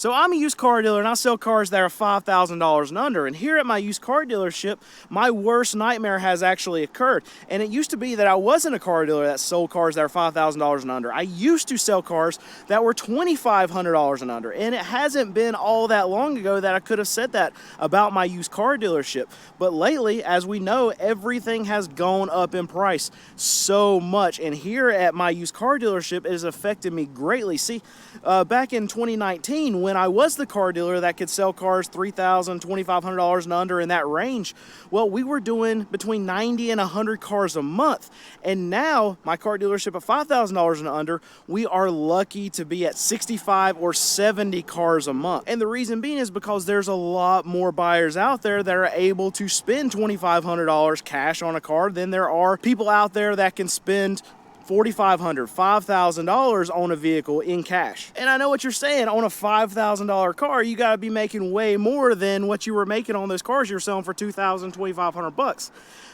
So I'm a used car dealer and I sell cars that are $5,000 and under. And here at my used car dealership, my worst nightmare has actually occurred. And it used to be that I wasn't a car dealer that sold cars that are $5,000 and under. I used to sell cars that were $2,500 and under. And it hasn't been all that long ago that I could have said that about my used car dealership. But lately, as we know, everything has gone up in price so much. And here at my used car dealership, it has affected me greatly. See, back in 2019, when I was the car dealer that could sell cars $3,000, $2,500 and under in that range, well, we were doing between 90 and 100 cars a month. And now, my car dealership at $5,000 and under, we are lucky to be at 65 or 70 cars a month. And the reason being is because there's a lot more buyers out there that are able to spend $2,500 cash on a car than there are people out there that can spend $4,500, $5,000 on a vehicle in cash. And I know what you're saying, on a $5,000 car, you gotta be making way more than what you were making on those cars you're selling for $2,000, $2,500.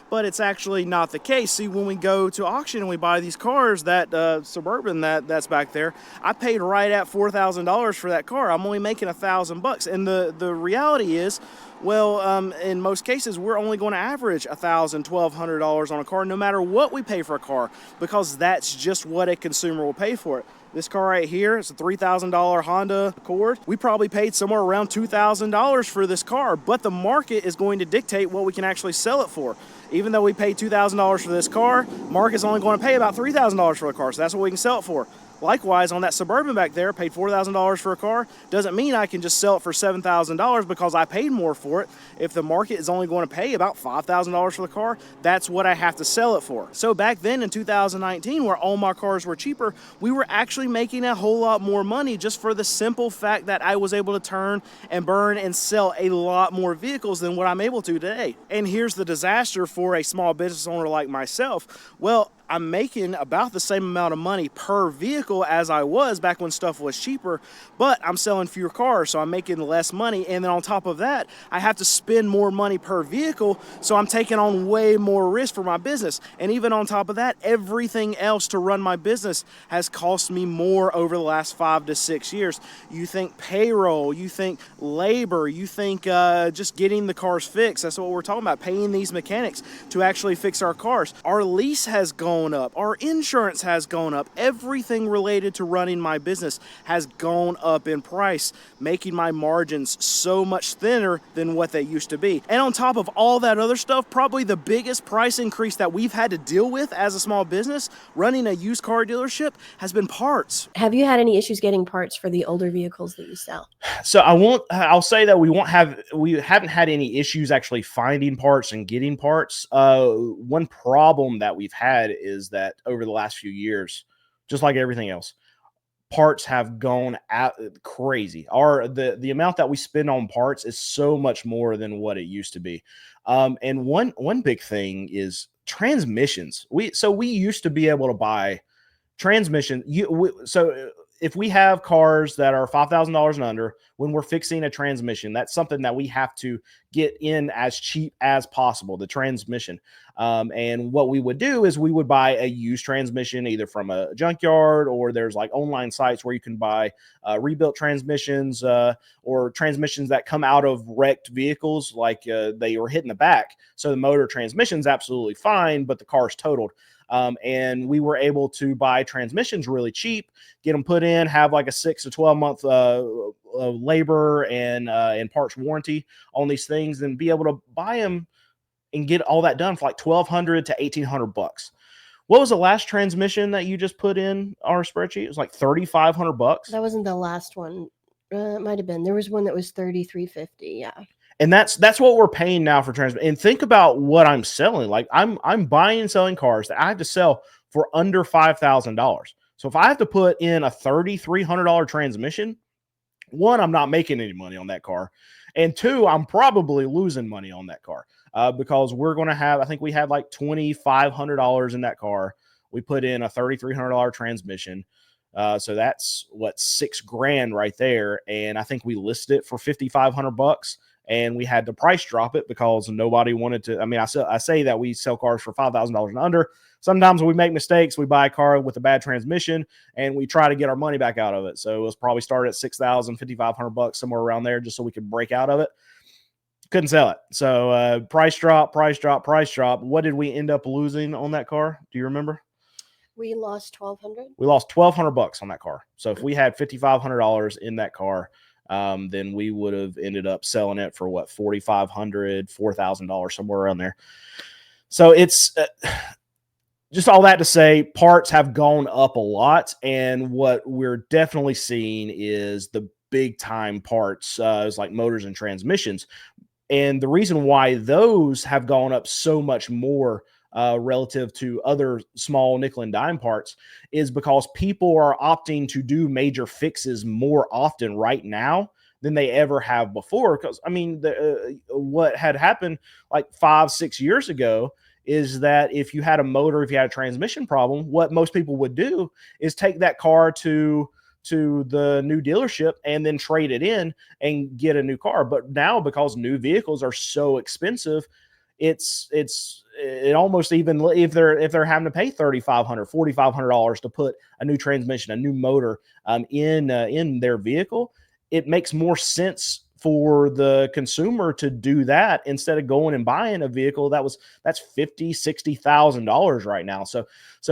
But it's actually not the case. See, when we go to auction and we buy these cars, that Suburban that's back there, I paid right at $4,000 for that car. I'm only making $1,000. And the reality is, well, in most cases, we're only going to average $1,000, $1,200 on a car, no matter what we pay for a car, because that's just what a consumer will pay for it. This car right here, it's a $3,000 Honda Accord. We probably paid somewhere around $2,000 for this car, but the market is going to dictate what we can actually sell it for. Even though we paid $2,000 for this car, market's only going to pay about $3,000 for the car, so that's what we can sell it for. Likewise, on that Suburban back there, paid $4,000 for a car. Doesn't mean I can just sell it for $7,000 because I paid more for it. If the market is only going to pay about $5,000 for the car, that's what I have to sell it for. So back then in 2019, where all my cars were cheaper, we were actually making a whole lot more money just for the simple fact that I was able to turn and burn and sell a lot more vehicles than what I'm able to today. And here's the disaster for a small business owner like myself. Well, I'm making about the same amount of money per vehicle as I was back when stuff was cheaper, but I'm selling fewer cars, so I'm making less money. And then on top of that, I have to spend more money per vehicle, so I'm taking on way more risk for my business. And even on top of that, everything else to run my business has cost me more over the last 5 to 6 years. You think payroll, you think labor, you think just getting the cars fixed. That's what we're talking about, paying these mechanics to actually fix our cars. Our lease has gone up, our insurance has gone up, everything related to running my business has gone up in price, making my margins so much thinner than what they used to be. And on top of all that other stuff, probably the biggest price increase that we've had to deal with as a small business running a used car dealership has been parts. Have you had any issues getting parts for the older vehicles that you sell? So I'll say that we haven't had any issues actually finding parts and getting parts. One problem that we've had is that over the last few years, just like everything else, parts have gone out crazy. The amount that we spend on parts is so much more than what it used to be. And one big thing is transmissions. We used to be able to buy transmission. So if we have cars that are $5,000 and under, when we're fixing a transmission, that's something that we have to get in as cheap as possible, the transmission. And what we would do is we would buy a used transmission, either from a junkyard, or there's like online sites where you can buy rebuilt transmissions or transmissions that come out of wrecked vehicles, like they were hit in the back. So the motor transmission's absolutely fine, but the car's totaled. And we were able to buy transmissions really cheap, get them put in, have like a 6 to 12 month labor and parts warranty on these things, and be able to buy them and get all that done for like $1,200 to $1,800. What was the last transmission that you just put in our spreadsheet? It was like $3,500. That wasn't the last one. It might have been. There was one that was $3,350. Yeah. And that's what we're paying now for transmission. And think about what I'm selling. Like I'm buying and selling cars that I have to sell for under $5,000. So if I have to put in a $3,300 transmission, one, I'm not making any money on that car, and two, I'm probably losing money on that car because we're going to have. I think we had like $2,500 in that car. We put in a $3,300 transmission. So that's what $6,000 right there. And I think we listed it for $5,500. and we had to price drop it because nobody wanted to. I mean, I say that we sell cars for $5,000 and under. Sometimes we make mistakes. We buy a car with a bad transmission and we try to get our money back out of it. So it was probably started at $6,000, $5,500, somewhere around there, just so we could break out of it. Couldn't sell it. So price drop. What did we end up losing on that car? Do you remember? We lost $1,200. We lost $1,200 on that car. So if we had $5,500 in that car, then we would have ended up selling it for what, $4,500, $4,000, somewhere around there. So it's just all that to say, parts have gone up a lot, and what we're definitely seeing is the big time parts, is like motors and transmissions. And the reason why those have gone up so much more relative to other small nickel and dime parts is because people are opting to do major fixes more often right now than they ever have before. Because, I mean, what had happened like 5-6 years ago is that if you had a motor, if you had a transmission problem, what most people would do is take that car to the new dealership and then trade it in and get a new car. But now, because new vehicles are so expensive, it almost, even if they're having to pay $3,500, $4,500 to put a new transmission, a new motor in their vehicle, it makes more sense for the consumer to do that instead of going and buying a vehicle that's $50,000, $60,000 right now. So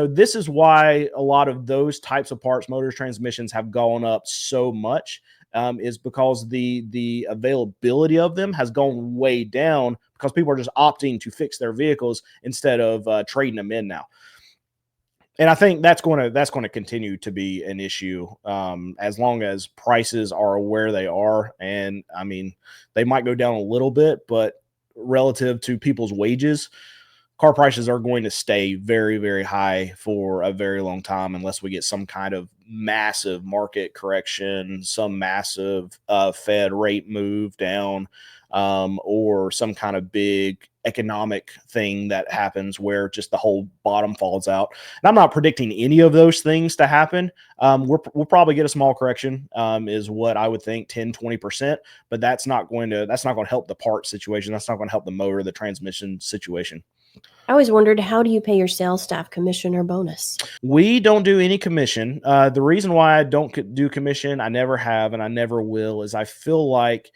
this is why a lot of those types of parts, motors, transmissions, have gone up so much, is because the availability of them has gone way down because people are just opting to fix their vehicles instead of trading them in now. And I think that's going to continue to be an issue as long as prices are where they are. And I mean, they might go down a little bit, but relative to people's wages, car prices are going to stay very, very high for a very long time unless we get some kind of massive market correction, some massive Fed rate move down, or some kind of big economic thing that happens where just the whole bottom falls out. And I'm not predicting any of those things to happen. We'll probably get a small correction, is what I would think, 10-20%, but that's not going to help the part situation. That's not going to help the motor, the transmission situation. I always wondered, how do you pay your sales staff, commission or bonus? We don't do any commission. The reason why I don't do commission, I never have and I never will, is I feel like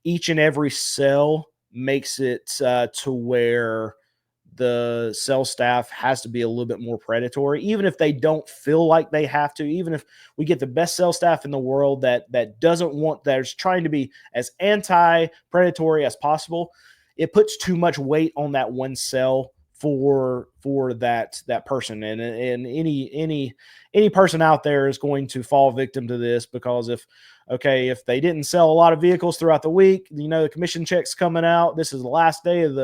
each and every sale makes it to where the sales staff has to be a little bit more predatory, even if they don't feel like they have to. Even if we get the best sales staff in the world that doesn't want, that's trying to be as anti-predatory as possible, it puts too much weight on that one sell for that person. And any person out there is going to fall victim to this, because if they didn't sell a lot of vehicles throughout the week, the commission check's coming out, this is the last day of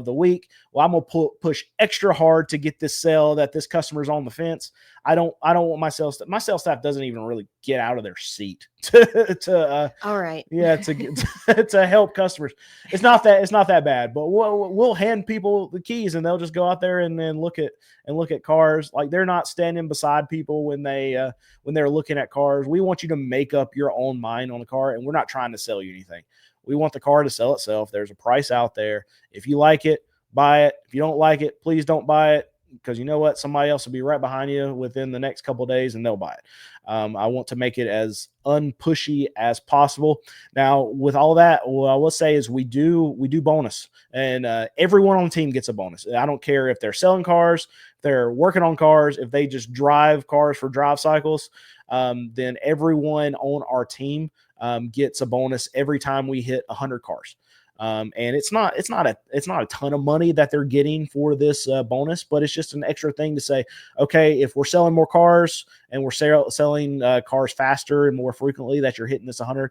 the week, well, I'm gonna push extra hard to get this sale that this customer's on the fence. I don't want my sales staff doesn't even really get out of their seat to all right, yeah, to help customers. It's not that bad, but we'll hand people the keys and they'll just go out there and then look at cars. Like, they're not standing beside people when they're looking at cars. We want you to make up your own mind on the car, and we're not trying to sell you anything. We want the car to sell itself. There's a price out there. If you like it, buy it. If you don't like it, please don't buy it, because you know what? Somebody else will be right behind you within the next couple of days and they'll buy it. I want to make it as unpushy as possible. Now, with all that, what I will say is we do bonus, and everyone on the team gets a bonus. I don't care if they're selling cars, if they're working on cars, if they just drive cars for drive cycles, then everyone on our team gets a bonus every time we hit 100 cars. And it's not a ton of money that they're getting for this bonus, but it's just an extra thing to say, okay, if we're selling more cars and we're selling cars faster and more frequently, that you're hitting this 100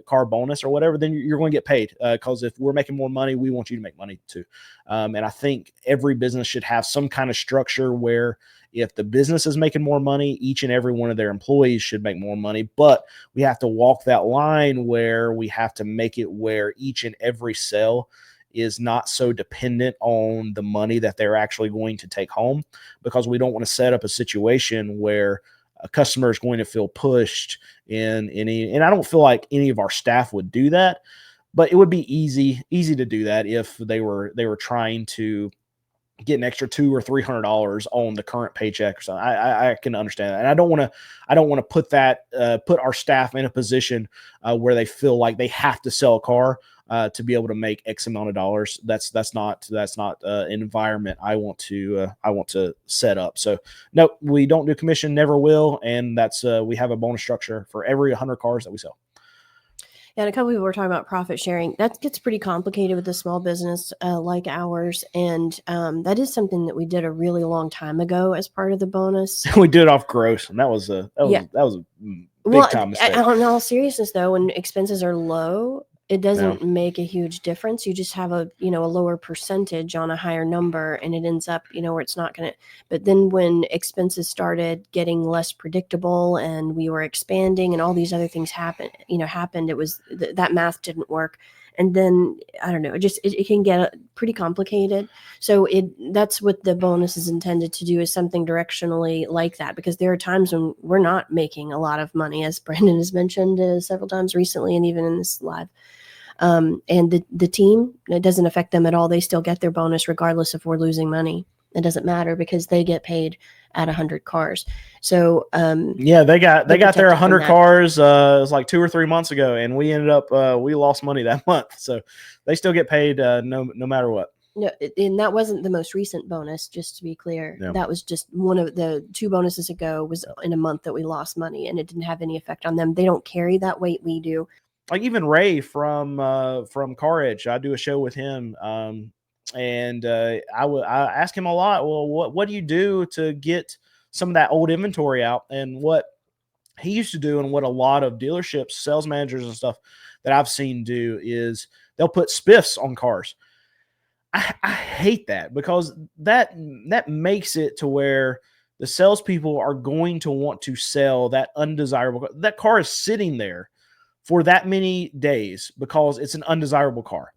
car bonus or whatever, then you're going to get paid, because if we're making more money, we want you to make money too. And I think every business should have some kind of structure where if the business is making more money, each and every one of their employees should make more money. But we have to walk that line where we have to make it where each and every sale is not so dependent on the money that they're actually going to take home, because we don't want to set up a situation where a customer is going to feel pushed in any, and I don't feel like any of our staff would do that. but it would be easy to do that if they were trying to get an extra $200 or $300 on the current paycheck or something. I can understand that, and I don't want to put that put our staff in a position where they feel like they have to sell a car to be able to make X amount of dollars. That's not an environment I want to set up. So no, we don't do commission, never will, and that's we have a bonus structure for every 100 cars that we sell. And a couple people were talking about profit sharing. That gets pretty complicated with a small business like ours. And that is something that we did a really long time ago as part of the bonus. We did it off gross, and that was a big time mistake. In all seriousness, though, when expenses are low, it doesn't make a huge difference. You just have a lower percentage on a higher number, and it ends up, where it's not going to. But then when expenses started getting less predictable and we were expanding and all these other things happened, it was that math didn't work. And then I don't know, it can get pretty complicated. So that's what the bonus is intended to do, is something directionally like that, because there are times when we're not making a lot of money, as Brandon has mentioned several times recently, and even in this live. And the team, it doesn't affect them at all. They still get their bonus regardless if we're losing money. It doesn't matter because they get paid at 100 cars. So they got their 100 cars. It was like 2 or 3 months ago, and we ended up we lost money that month. So they still get paid no matter what. No, and that wasn't the most recent bonus, just to be clear. Yeah. That was just one of the 2 bonuses ago, was in a month that we lost money, and it didn't have any effect on them. They don't carry that weight we do. Like even Ray from Car Edge, I do a show with him, and I ask him a lot. Well, what do you do to get some of that old inventory out? And what he used to do, and what a lot of dealerships, sales managers, and stuff that I've seen do, is they'll put spiffs on cars. I hate that, because that makes it to where the salespeople are going to want to sell that undesirable car. That car is sitting there for that many days because it's an undesirable car.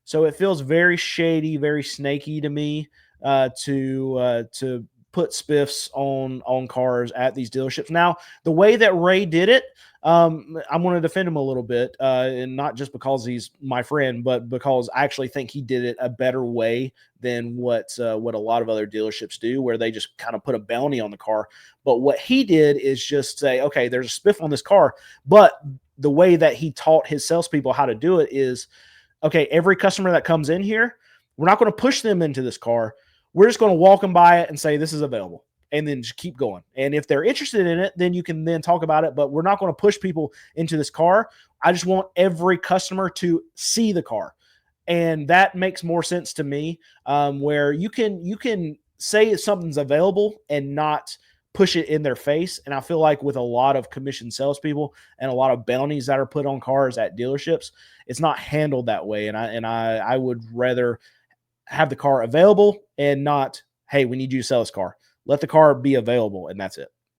So it feels very shady, very snaky to me to put spiffs on cars at these dealerships. Now, the way that Ray did it, I'm going to defend him a little bit, and not just because he's my friend, but because I actually think he did it a better way than what a lot of other dealerships do, where they just kind of put a bounty on the car. But what he did is just say, okay, there's a spiff on this car, but the way that he taught his salespeople how to do it is, okay, every customer that comes in here, we're not going to push them into this car. We're just going to walk them by it and say, this is available, and then just keep going. And if they're interested in it, then you can then talk about it, but we're not going to push people into this car. I just want every customer to see the car. And that makes more sense to me, where you can say something's available and not push it in their face. And I feel like with a lot of commission salespeople and a lot of bounties that are put on cars at dealerships, it's not handled that way. And I would rather have the car available and not, hey, we need you to sell this car. Let the car be available, and that's it.